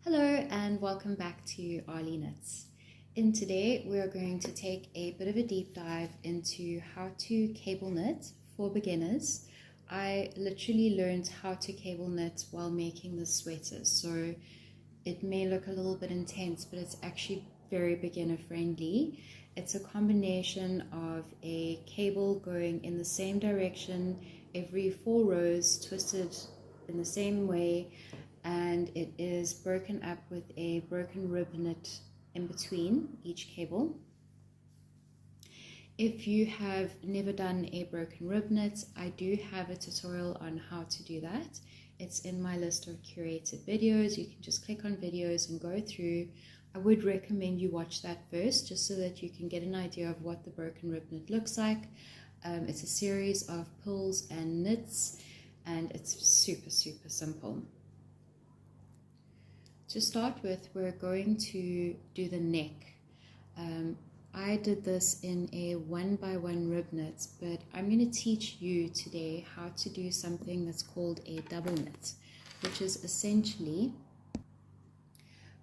Hello and welcome back to Arlene. In today we are going to take a bit of a deep dive into how to cable knit for beginners. I literally learned how to cable knit while making this sweater, so it may look a little bit intense, but it's actually very beginner friendly. It's a combination of a cable going in the same direction every 4 rows, twisted in the same way, and it is broken up with a broken rib knit in between each cable. If you have never done a broken rib knit, I do have a tutorial on how to do that. It's in my list of curated videos. You can just click on videos and go through. I would recommend you watch that first, just so that you can get an idea of what the broken rib knit looks like. It's a series of pulls and knits, and it's super simple. To start with, we're going to do the neck. I did this in a 1x1 rib knit, but I'm going to teach you today how to do something that's called a double knit, which is essentially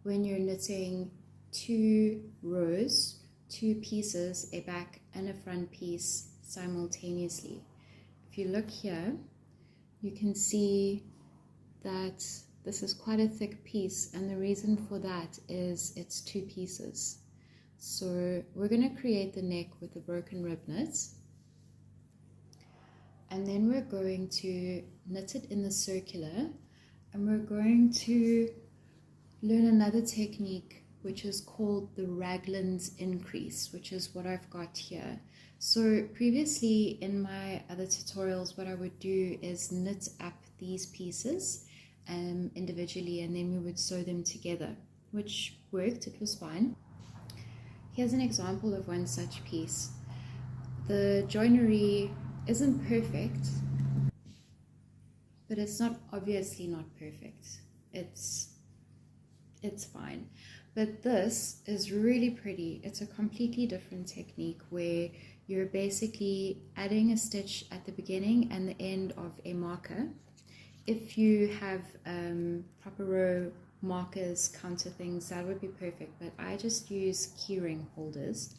when you're knitting 2 rows, 2 pieces, a back and a front piece simultaneously. If you look here, you can see that this is quite a thick piece, and the reason for that is it's 2 pieces. So we're going to create the neck with the broken rib knit, and then we're going to knit it in the circular, and we're going to learn another technique which is called the raglans increase, which is what I've got here. So previously in my other tutorials, what I would do is knit up these pieces individually, and then we would sew them together, which worked. It was fine. Here's an example of one such piece. The joinery isn't perfect, but it's not obviously not perfect. It's fine. But this is really pretty. It's a completely different technique where you're basically adding a stitch at the beginning and the end of a marker. If you have proper row markers, counter things, that would be perfect, but I just use keyring holders.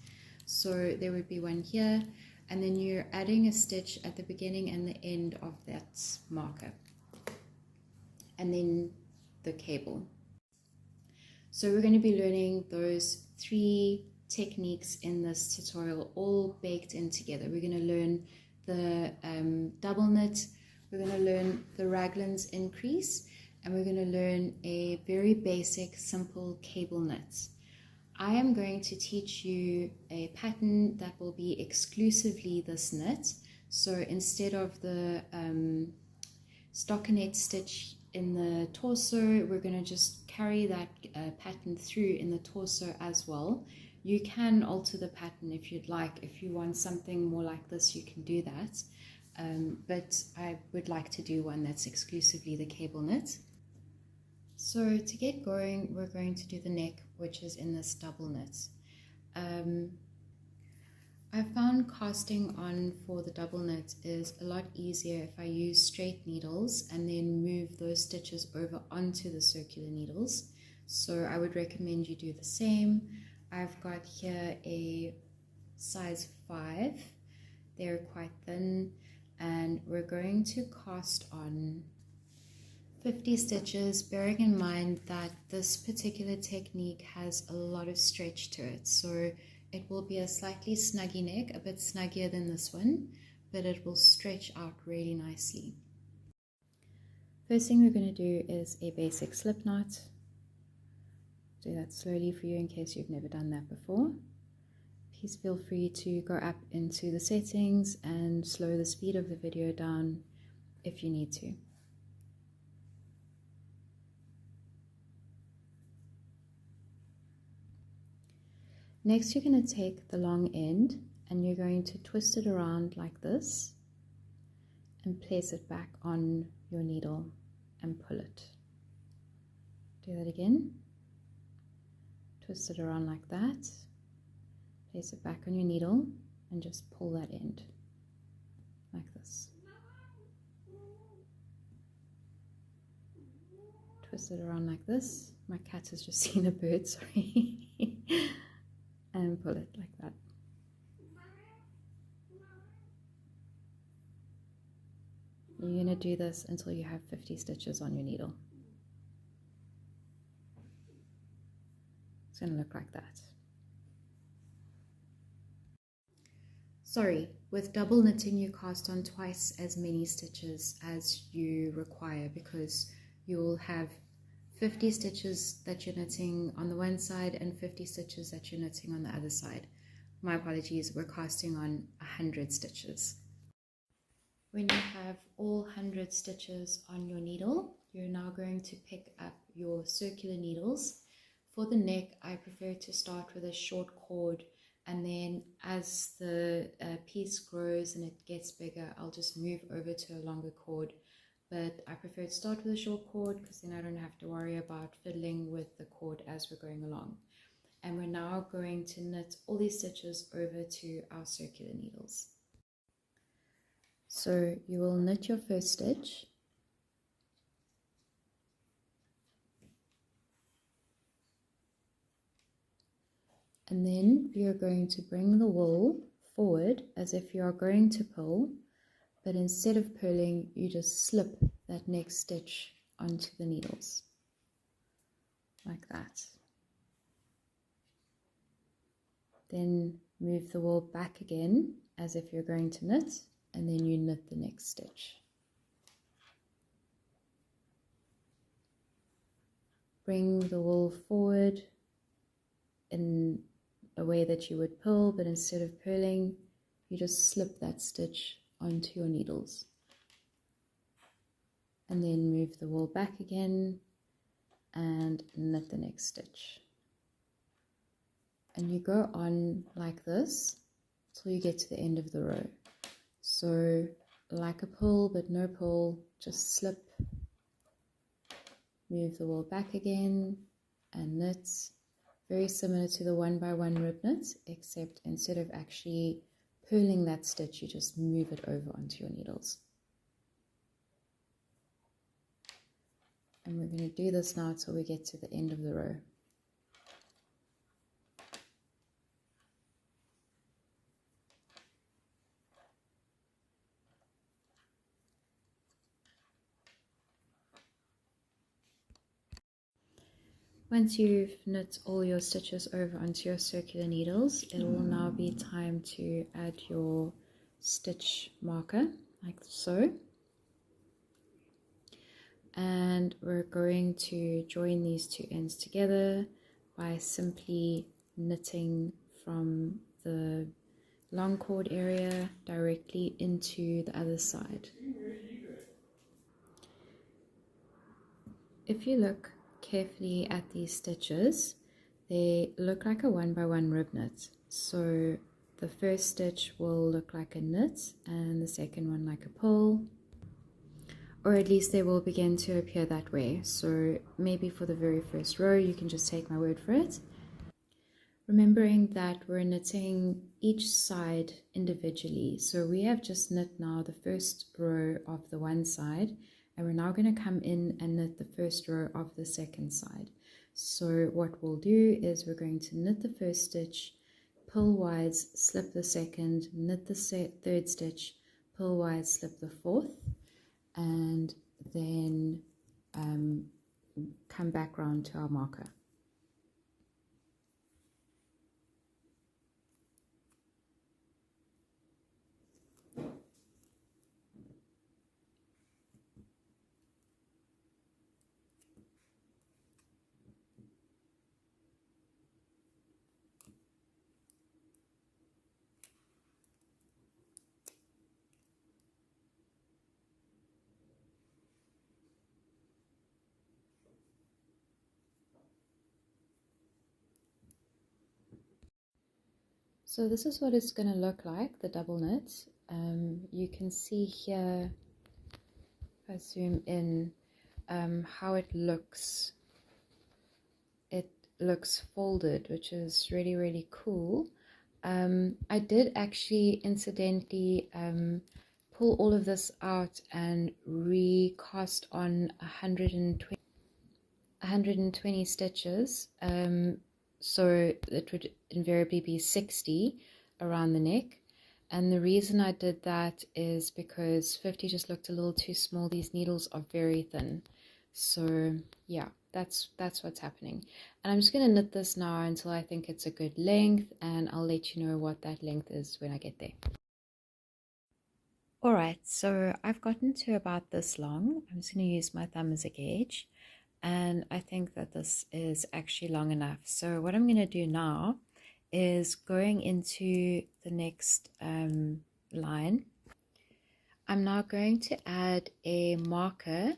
So there would be one here, and then you're adding a stitch at the beginning and the end of that marker, and then the cable. So we're going to be learning those 3 techniques in this tutorial, all baked in together. We're going to learn the double knit, we're going to learn the raglans increase, and we're going to learn a very basic, simple cable knit. I am going to teach you a pattern that will be exclusively this knit. So instead of the stockinette stitch in the torso, we're going to just carry that pattern through in the torso as well. You can alter the pattern if you'd like. If you want something more like this, you can do that. But I would like to do one that's exclusively the cable knit. So to get going, we're going to do the neck, which is in this double knit. I found casting on for the double knit is a lot easier if I use straight needles and then move those stitches over onto the circular needles. So I would recommend you do the same. I've got here a size 5. They're quite thin, and we're going to cast on 50 stitches, bearing in mind that this particular technique has a lot of stretch to it. So it will be a slightly snuggy neck, a bit snuggier than this one, but it will stretch out really nicely. First thing we're going to do is a basic slip knot. Do that slowly for you in case you've never done that before. Please feel free to go up into the settings and slow the speed of the video down if you need to. Next, you're going to take the long end and you're going to twist it around like this and place it back on your needle and pull it. Do that again. Twist it around like that. Place it back on your needle and just pull that end like this. twist it around like this. My cat has just seen a bird, sorry. And pull it like that. You're going to do this until you have 50 stitches on your needle. It's going to look like that. Sorry, with double knitting you cast on twice as many stitches as you require, because you'll have 50 stitches that you're knitting on the one side and 50 stitches that you're knitting on the other side. My apologies, we're casting on 100 stitches. When you have all 100 stitches on your needle, you're now going to pick up your circular needles. For the neck, I prefer to start with a short cord, and then as the piece grows and it gets bigger, I'll just move over to a longer cord. But I prefer to start with a short cord because then I don't have to worry about fiddling with the cord as we're going along. And we're now going to knit all these stitches over to our circular needles. So you will knit your first stitch, and then you're going to bring the wool forward as if you are going to purl, but instead of purling, you just slip that next stitch onto the needles, like that. Then move the wool back again as if you're going to knit, and then you knit the next stitch. Bring the wool forward in a way that you would purl, but instead of purling, you just slip that stitch onto your needles. And then move the wool back again and knit the next stitch. And you go on like this till you get to the end of the row. So like a purl but no purl, just slip, move the wool back again and knit. Very similar to the 1x1 rib knit, except instead of actually purling that stitch, you just move it over onto your needles. And we're going to do this now till we get to the end of the row. Once you've knit all your stitches over onto your circular needles, it will now be time to add your stitch marker, like so. And we're going to join these two ends together by simply knitting from the long cord area directly into the other side. If you look carefully at these stitches, they look like a 1x1 rib knit. So the first stitch will look like a knit and the second one like a purl, or at least they will begin to appear that way. So maybe for the very first row you can just take my word for it, remembering that we're knitting each side individually. So we have just knit now the first row of the one side, and we're now going to come in and knit the first row of the second side. So what we'll do is we're going to knit the first stitch, purlwise, slip the second, knit the third stitch, purlwise, slip the fourth, and then come back round to our marker. So this is what it's going to look like, the double knit. You can see here, if I zoom in, how it looks. It looks folded, which is really, really cool. I did actually incidentally pull all of this out and recast on 120. 120 stitches, so it would invariably be 60 around the neck. And the reason I did that is because 50 just looked a little too small. These needles are very thin. So yeah, that's what's happening. And I'm just going to knit this now until I think it's a good length, and I'll let you know what that length is when I get there. Alright, so I've gotten to about this long. I'm just going to use my thumb as a gauge, and I think that this is actually long enough. So what I'm going to do now is going into the next line. I'm now going to add a marker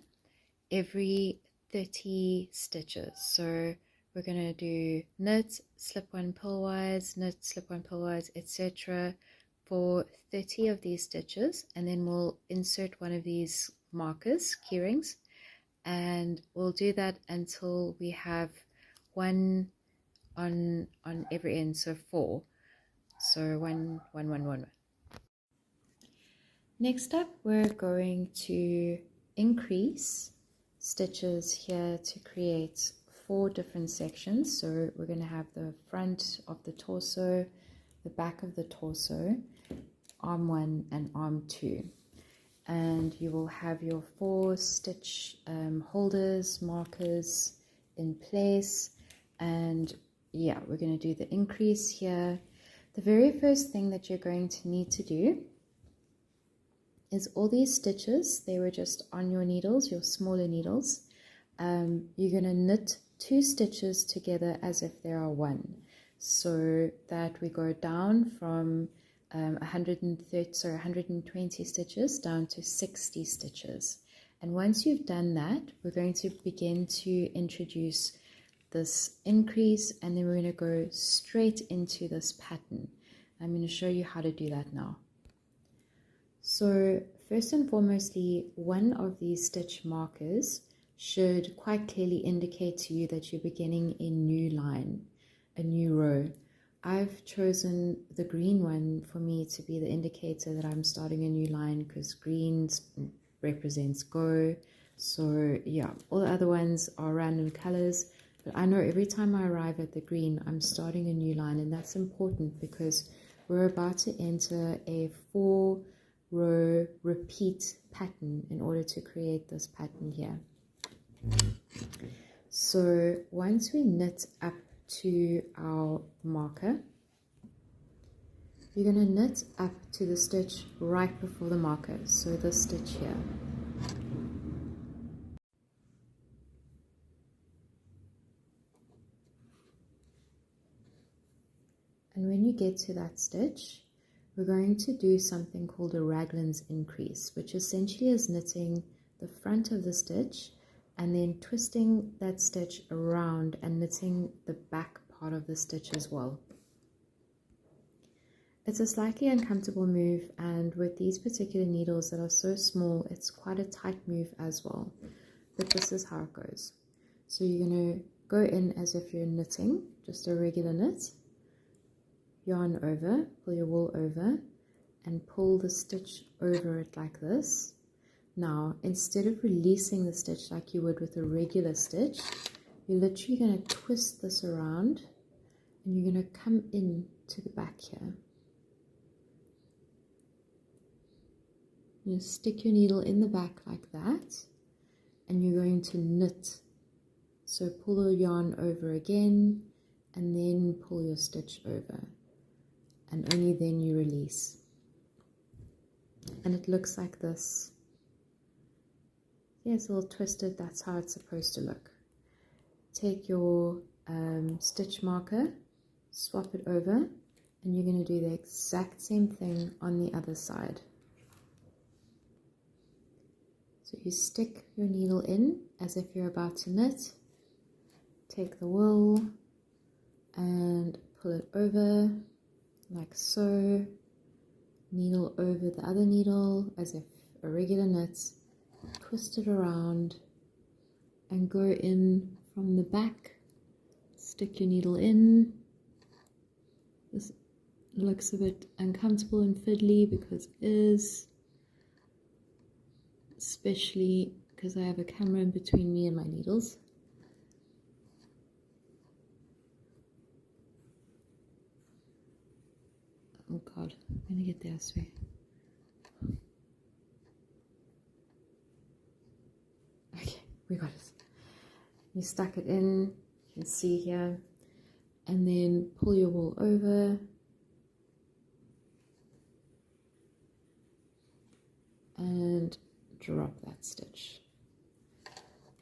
every 30 stitches. So we're going to do knit, slip one purlwise, knit, slip one purlwise, etc. for 30 of these stitches, and then we'll insert one of these markers, keyrings, and we'll do that until we have one on every end, so 4. So 1 1 1 1. Next up, we're going to increase stitches here to create 4 different sections. So we're going to have the front of the torso, the back of the torso, arm 1 and arm 2. And you will have your 4 stitch holders, markers in place. And yeah, we're going to do the increase here. The very first thing that you're going to need to do is all these stitches, they were just on your needles, your smaller needles. You're going to knit 2 stitches together as if there are 1, so that we go down from 120 stitches down to 60 stitches. And once you've done that, we're going to begin to introduce this increase, and then we're going to go straight into this pattern. I'm going to show you how to do that now. So first and foremostly, one of these stitch markers should quite clearly indicate to you that you're beginning a new line, a new row. I've chosen the green one for me to be the indicator that I'm starting a new line, because green represents go. So yeah, all the other ones are random colors, but I know every time I arrive at the green, I'm starting a new line, and that's important because we're about to enter a 4-row repeat pattern in order to create this pattern here. So once we knit up to our marker, you're going to knit up to the stitch right before the marker, so this stitch here. And when you get to that stitch, we're going to do something called a raglans increase, which essentially is knitting the front of the stitch and then twisting that stitch around and knitting the back part of the stitch as well. It's a slightly uncomfortable move, and with these particular needles that are so small, it's quite a tight move as well, but this is how it goes. So you're going to go in as if you're knitting, just a regular knit, yarn over, pull your wool over, and pull the stitch over it like this. Now, instead of releasing the stitch like you would with a regular stitch, you're literally going to twist this around, and you're going to come in to the back here. You stick your needle in the back like that, and you're going to knit. So pull the yarn over again, and then pull your stitch over, and only then you release. And it looks like this. Yeah, it's a little twisted. That's how it's supposed to look. Take your stitch marker, swap it over, and you're going to do the exact same thing on the other side. So you stick your needle in as if you're about to knit, take the wool and pull it over like so, needle over the other needle as if a regular knit, twist it around and go in from the back, stick your needle in. This looks a bit uncomfortable and fiddly because it is, especially because I have a camera in between me and my needles. God, I'm gonna get there, I swear. Okay, we got it. You stuck it in, you can see here, and then pull your wool over. And drop that stitch.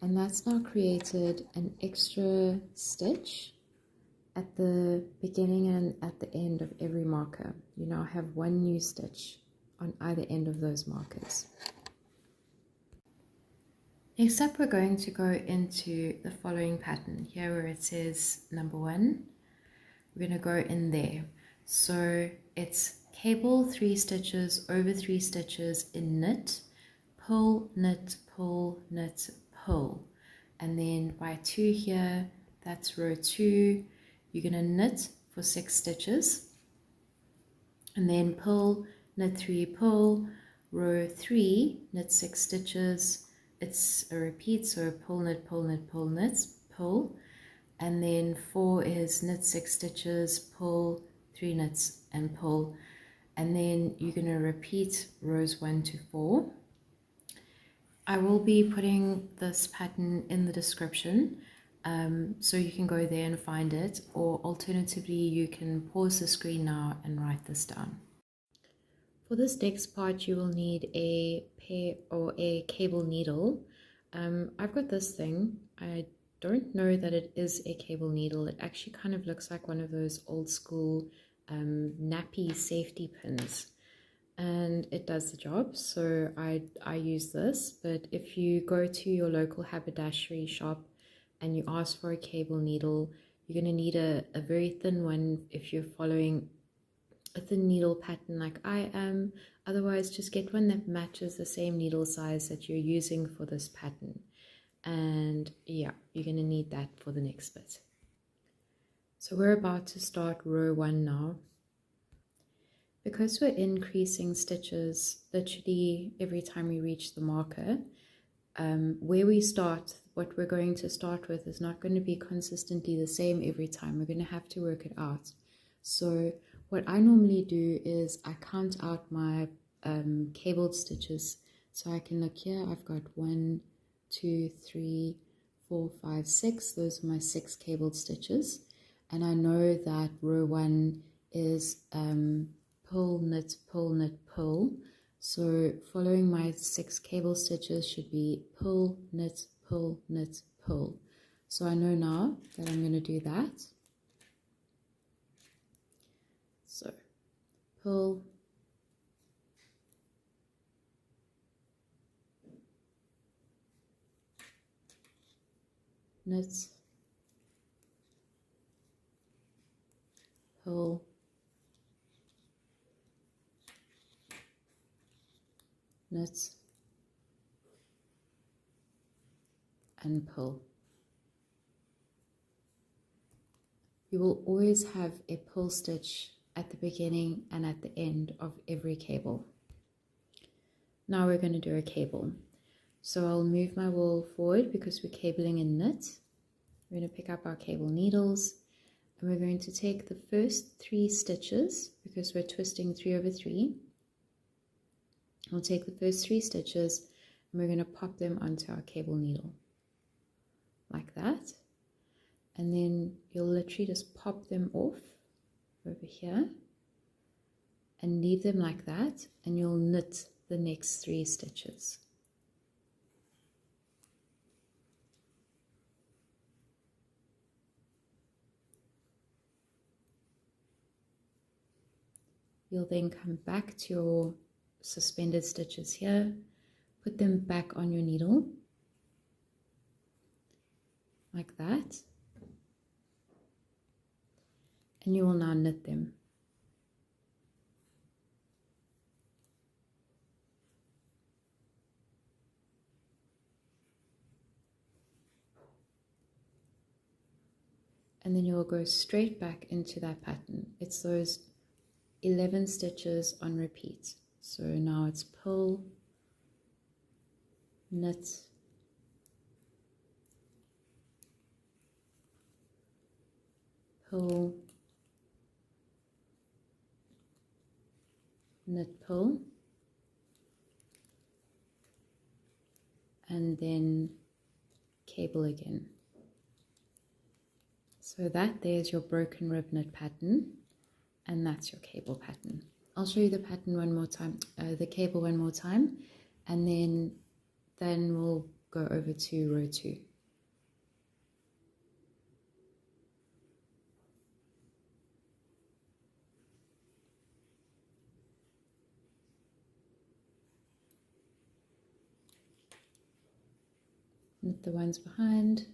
And that's now created an extra stitch at the beginning and at the end of every marker. You now have one new stitch on either end of those markers. Next up, we're going to go into the following pattern here where it says number 1. We're going to go in there. So it's cable 3 stitches over 3 stitches in knit, pull, knit, pull, knit, pull. And then by 2 here, that's row 2. You're going to knit for 6 stitches. And then pull, knit 3, pull, row 3, knit 6 stitches. It's a repeat, so pull, knit, pull, knit, pull, knit, pull. And then 4 is knit 6 stitches, pull, 3 knits, and pull. And then you're going to repeat rows 1 to 4. I will be putting this pattern in the description, so you can go there and find it, or alternatively you can pause the screen now and write this down. For this next part, you will need a pair or a cable needle. I've got this thing. I don't know that it is a cable needle. It actually kind of looks like one of those old school nappy safety pins, and it does the job, so I use this. But if you go to your local haberdashery shop and you ask for a cable needle, you're going to need a very thin one if you're following a thin needle pattern like I am. Otherwise, just get one that matches the same needle size that you're using for this pattern. And yeah, you're going to need that for the next bit. So we're about to start row 1 now. Because we're increasing stitches literally every time we reach the marker, where we start, what we're going to start with is not going to be consistently the same every time. We're going to have to work it out. So what I normally do is I count out my cabled stitches. So I can look here, I've got 1, 2, 3, 4, 5, 6. Those are my 6 cabled stitches. And I know that row 1 is pull, knit, pull, knit, pull. So following my 6 cable stitches should be pull, knit, pull, knit, pull. So I know now that I'm going to do that. So pull, knit, pull, knit, and pull. You will always have a pull stitch at the beginning and at the end of every cable. Now we're going to do a cable. So I'll move my wool forward because we're cabling in knit. We're going to pick up our cable needles and we're going to take the first 3 stitches because we're twisting 3 over 3. We'll take the first 3 stitches and we're going to pop them onto our cable needle like that. And then you'll literally just pop them off over here and leave them like that, and you'll knit the next 3 stitches. You'll then come back to your suspended stitches here, put them back on your needle like that, and you will now knit them. And then you'll go straight back into that pattern. It's those 11 stitches on repeat. So now it's pull, knit, pull, knit, pull, and then cable again. So there's your broken rib knit pattern, and that's your cable pattern. I'll show you the pattern one more time, the cable one more time, and then we'll go over to row 2. Knit the ones behind.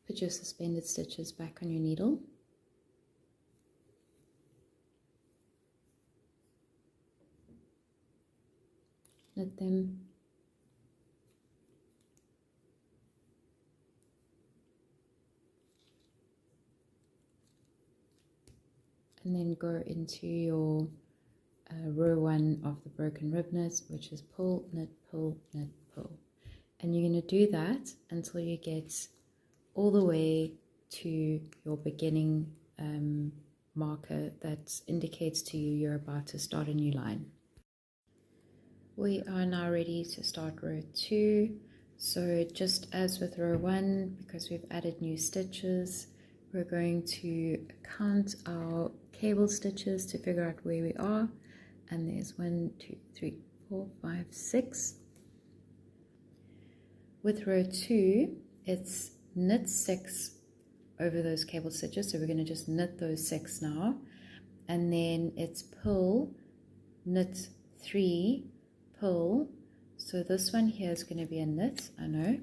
Put your suspended stitches back on your needle. Knit them. And then go into your row 1 of the broken rib knit, which is pull, knit, pull, knit, pull. And you're going to do that until you get all the way to your beginning marker that indicates to you you're about to start a new line. We are now ready to start row 2. So just as with row 1, because we've added new stitches, we're going to count our cable stitches to figure out where we are. And there's 1, 2, 3, 4, 5, 6. With row 2, it's knit 6 over those cable stitches, so we're going to just knit those 6 now, and then it's pull, knit 3, pull. So this one here is going to be a knit, I know,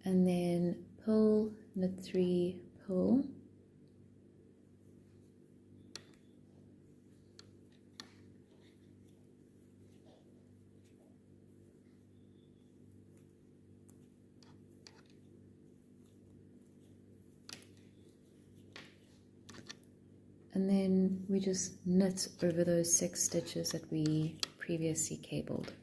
and then pull, knit 3, pull, and then we just knit over those 6 stitches that we previously cabled.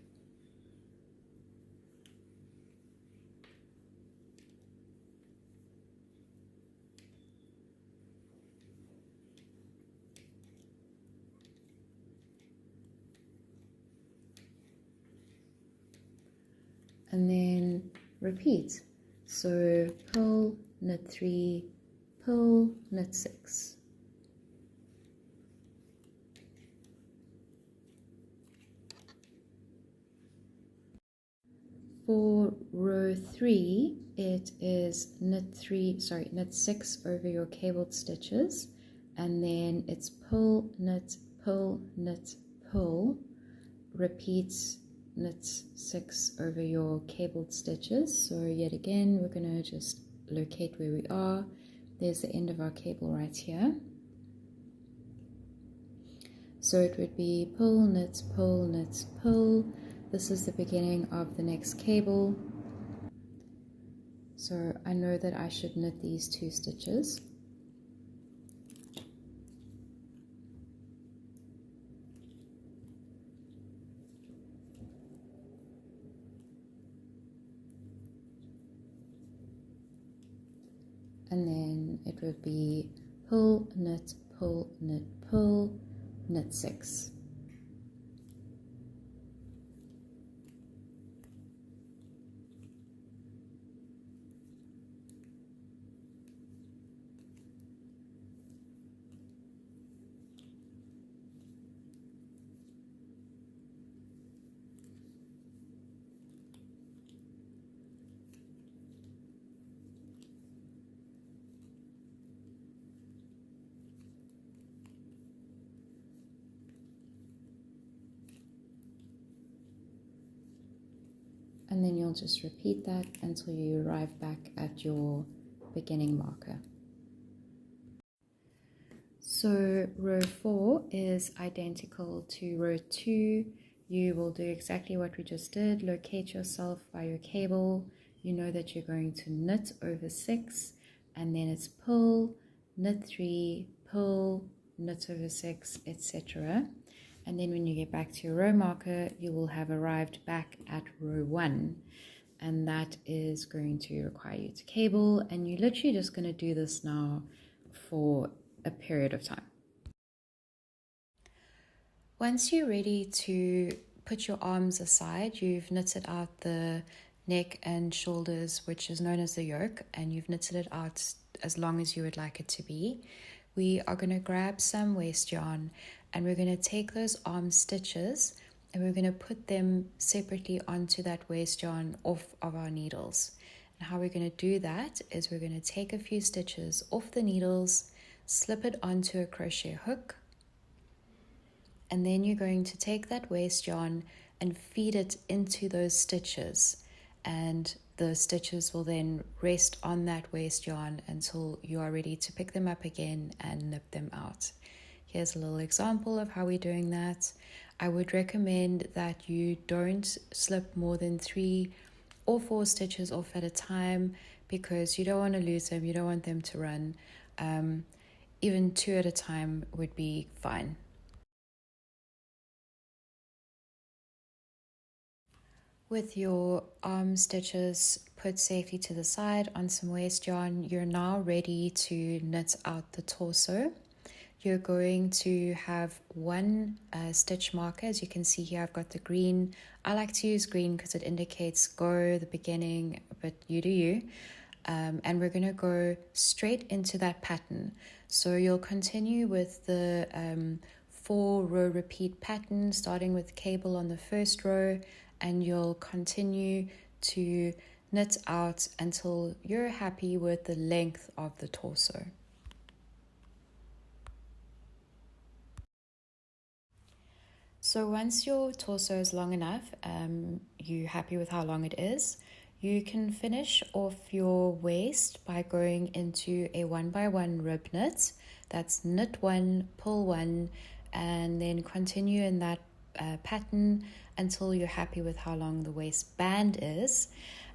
And then repeat. So pull, knit 3, pull, knit 6. For row 3, it is knit 6 over your cabled stitches, and then it's pull, knit, pull, knit, pull. Repeat, knit 6 over your cabled stitches. So yet again, we're going to just locate where we are. There's the end of our cable right here. So it would be pull, knit, pull, knit, pull. This is the beginning of the next cable. So I know that I should knit these 2 stitches. And then it would be pull, knit, pull, knit, pull, knit 6. And then you'll just repeat that until you arrive back at your beginning marker. So row 4 is identical to row 2. You will do exactly what we just did. Locate yourself by your cable. You know that you're going to knit over 6, and then it's pull, knit 3, pull, knit over 6, etc. And then when you get back to your row marker, you will have arrived back at row 1. And that is going to require you to cable, and you're literally just going to do this now for a period of time. Once you're ready to put your arms aside, you've knitted out the neck and shoulders, which is known as the yoke, and you've knitted it out as long as you would like it to be. We are going to grab some waist yarn, and we're going to take those arm stitches and we're going to put them separately onto that waist yarn off of our needles. And how we're going to do that is we're going to take a few stitches off the needles, slip it onto a crochet hook, and then you're going to take that waist yarn and feed it into those stitches, and the stitches will then rest on that waist yarn until you are ready to pick them up again and nip them out. Here's a little example of how we're doing that. I would recommend that you don't slip more than 3 or 4 stitches off at a time, because you don't want to lose them, you don't want them to run. Even 2 at a time would be fine. With your arm stitches put safely to the side on some waist yarn, you're now ready to knit out the torso. You're going to have one stitch marker. As you can see here, I've got the green. I like to use green because it indicates go, the beginning, but you do you. And we're going to go straight into that pattern. So you'll continue with the 4-row repeat pattern, starting with cable on the first row, and you'll continue to knit out until you're happy with the length of the torso. So once your torso is long enough, you're happy with how long it is, you can finish off your waist by going into a 1x1 rib knit. That's knit 1, pull 1, and then continue in that pattern until you're happy with how long the waistband is.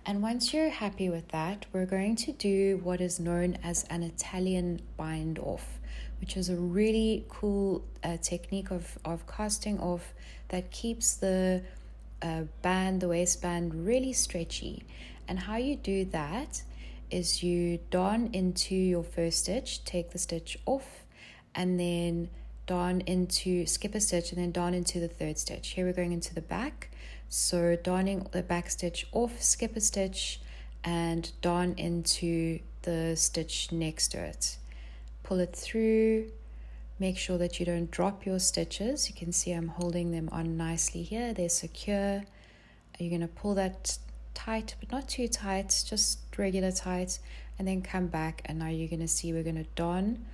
And once you're happy with that, we're going to do what is known as an Italian bind off, which is a really cool technique of casting off that keeps the the waistband really stretchy. And how you do that is you darn into your first stitch, take the stitch off, and then skip a stitch and then darn into the third stitch. Here we're going into the back, so darning the back stitch off, skip a stitch, and darn into the stitch next to it. Pull it through, make sure that you don't drop your stitches. You can see I'm holding them on nicely here, they're secure. You're going to pull that tight, but not too tight, just regular tight, and then come back, and now you're going to see we're going to darn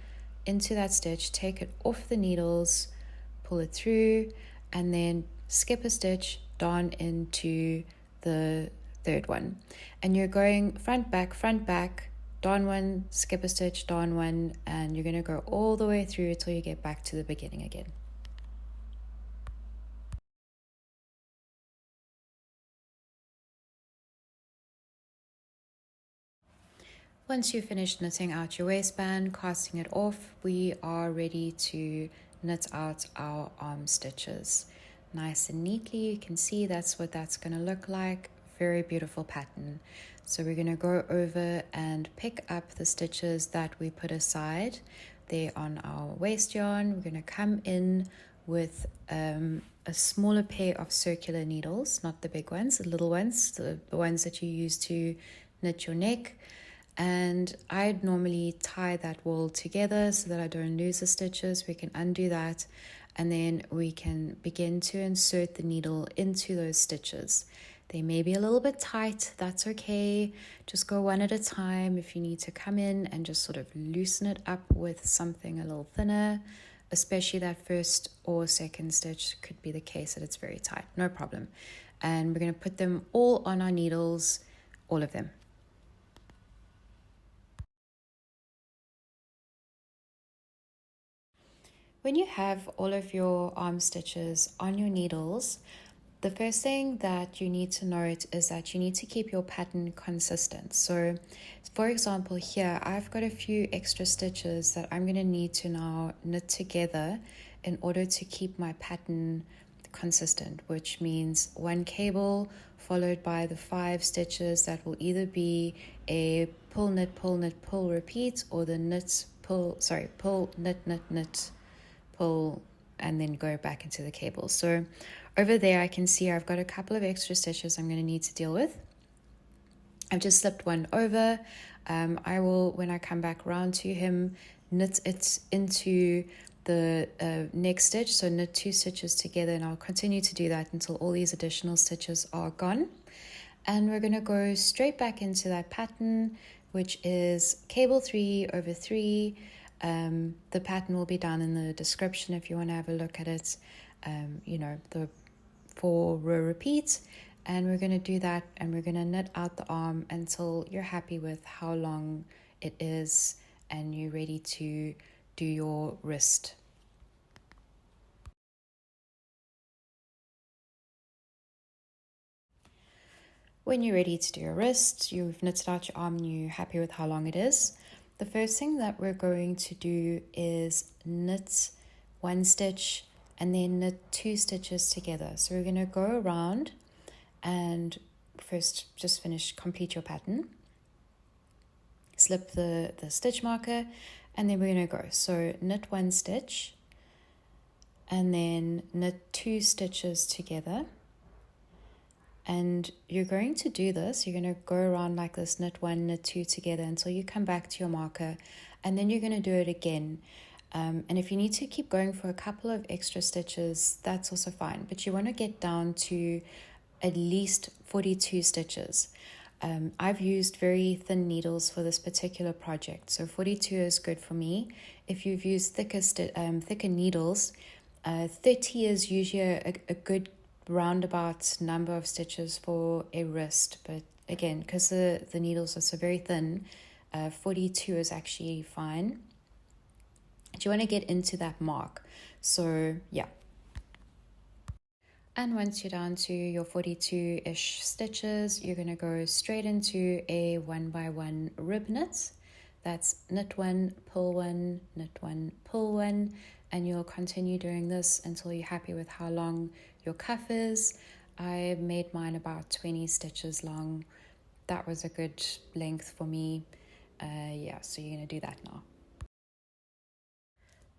into that stitch, take it off the needles, pull it through, and then skip a stitch, darn into the third one. And you're going front, back, darn one, skip a stitch, darn one, and you're going to go all the way through until you get back to the beginning again. Once you've finished knitting out your waistband, casting it off, we are ready to knit out our arm stitches. Nice and neatly, you can see that's what that's going to look like. Very beautiful pattern. So we're going to go over and pick up the stitches that we put aside there on our waist yarn. We're going to come in with a smaller pair of circular needles, not the big ones, the little ones, the ones that you use to knit your neck. And I'd normally tie that wool together so that I don't lose the stitches. We can undo that, and then we can begin to insert the needle into those stitches. They may be a little bit tight, that's okay. Just go one at a time. If you need to come in and just sort of loosen it up with something a little thinner, especially that first or second stitch could be the case that it's very tight, no problem. And we're going to put them all on our needles, all of them. When you have all of your arm stitches on your needles, the first thing that you need to note is that you need to keep your pattern consistent. So, for example, here I've got a few extra stitches that I'm going to need to now knit together in order to keep my pattern consistent, which means one cable followed by the 5 stitches that will either be a pull, knit, pull, knit, pull, repeat, or the pull, knit, knit, knit, pull, and then go back into the cable. So over there I can see I've got a couple of extra stitches I'm going to need to deal with. I've just slipped one over. I will, when I come back around to him, knit it into the next stitch, so knit 2 stitches together, and I'll continue to do that until all these additional stitches are gone. And we're going to go straight back into that pattern, which is cable 3 over 3. The pattern will be down in the description if you want to have a look at it. The 4 row repeats, and we're going to do that, and we're going to knit out the arm until you're happy with how long it is and you're ready to do your wrist. When you're ready to do your wrist, you've knitted out your arm and you're happy with how long it is, the first thing that we're going to do is knit 1 stitch and then knit 2 stitches together. So we're going to go around and first just complete your pattern, slip the stitch marker, and then we're going to go. So knit 1 stitch and then knit 2 stitches together. And you're going to do this, you're going to go around like this, knit 1, knit 2 together until you come back to your marker, and then you're going to do it again. And if you need to keep going for a couple of extra stitches, that's also fine, but you want to get down to at least 42 stitches. I've used very thin needles for this particular project, so 42 is good for me. If you've used thicker needles, 30 is usually a good roundabout number of stitches for a wrist, but again, because the needles are so very thin, 42 is actually fine. Do you want to get into that mark? So yeah. And once you're down to your 42-ish stitches, you're going to go straight into a 1x1 rib knit. That's knit 1, pull 1, knit 1, pull 1, and you'll continue doing this until you're happy with how long your cuff is. I made mine about 20 stitches long. That was a good length for me. So you're going to do that now.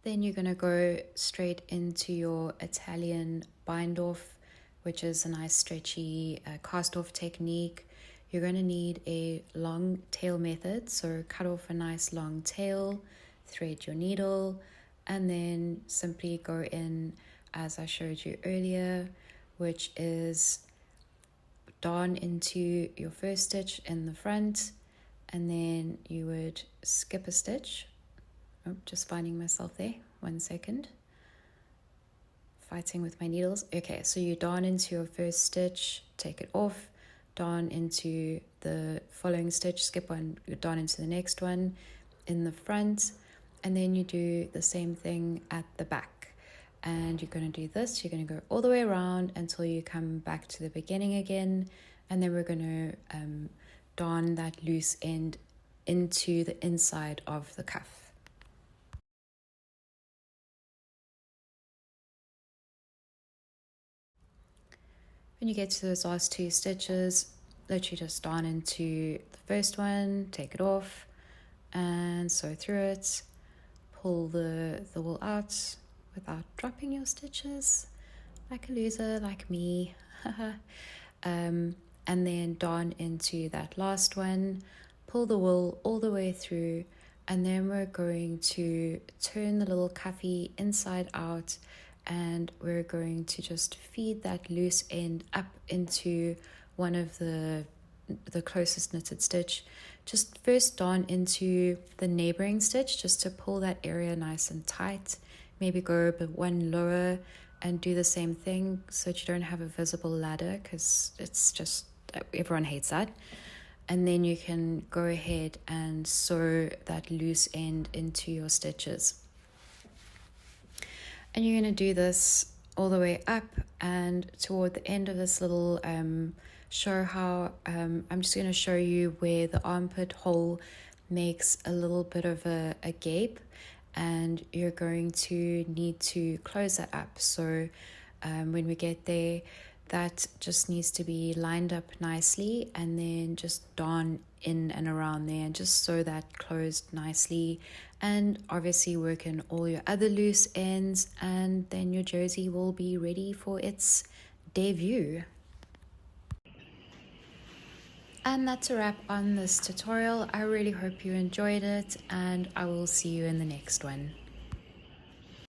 Then you're going to go straight into your Italian bind off, which is a nice stretchy cast off technique. You're going to need a long tail method, so cut off a nice long tail, thread your needle, and then simply go in as I showed you earlier, which is darn into your first stitch in the front, and then you would skip a stitch. Oh, just finding myself there, 1 second. Fighting with my needles. Okay, so you darn into your first stitch, take it off, darn into the following stitch, skip one, darn into the next one in the front, and then you do the same thing at the back. And you're going to do this, you're going to go all the way around until you come back to the beginning again, and then we're going to darn that loose end into the inside of the cuff. When you get to those last 2 stitches, literally just darn into the first one, take it off, and sew through it, pull the wool out without dropping your stitches, like a loser like me. And then darn into that last one, pull the wool all the way through, and then we're going to turn the little cuffy inside out, and we're going to just feed that loose end up into one of the closest knitted stitch. Just first darn into the neighboring stitch just to pull that area nice and tight. Maybe go a bit one lower and do the same thing so that you don't have a visible ladder, because it's just, everyone hates that. And then you can go ahead and sew that loose end into your stitches. And you're going to do this all the way up, and toward the end of this little show how I'm just going to show you where the armpit hole makes a little bit of a gape, and you're going to need to close that up. So when we get there, that just needs to be lined up nicely, and then just darn in and around there and just sew that closed nicely, and obviously work in all your other loose ends, and then your jersey will be ready for its debut. And that's a wrap on this tutorial. I really hope you enjoyed it, and I will see you in the next one.